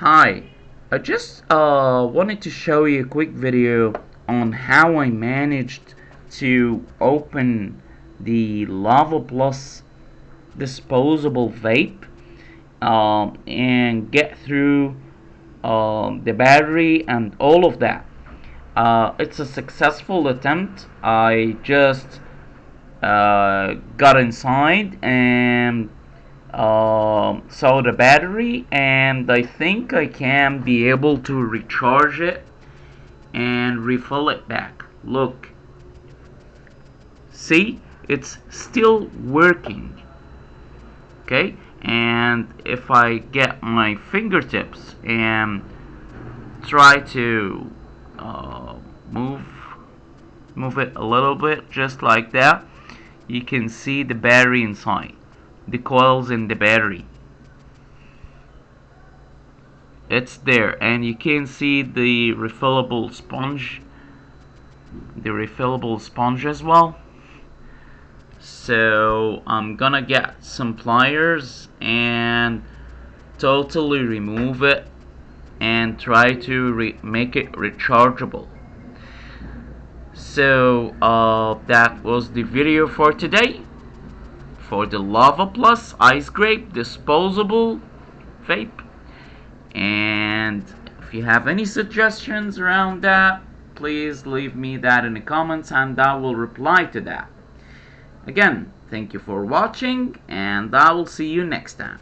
Hi, I just wanted to show you a quick video on how I managed to open the Lava Plus disposable vape and get through the battery and all of that. It's a successful attempt. I just got inside and saw the battery, and I think I can be able to recharge it and refill it back. Look, see, it's still working. Okay, and if I get my fingertips and try to move it a little bit, just like that, you can see the battery inside, the coils in the battery. It's there, and you can see the refillable sponge as well. So I'm gonna get some pliers and totally remove it and try to make it rechargeable. So that was the video for today for the Lava Plus Ice Grape disposable vape. And if you have any suggestions around that, please leave me that in the comments and I will reply to that. Again, thank you for watching, and I will see you next time.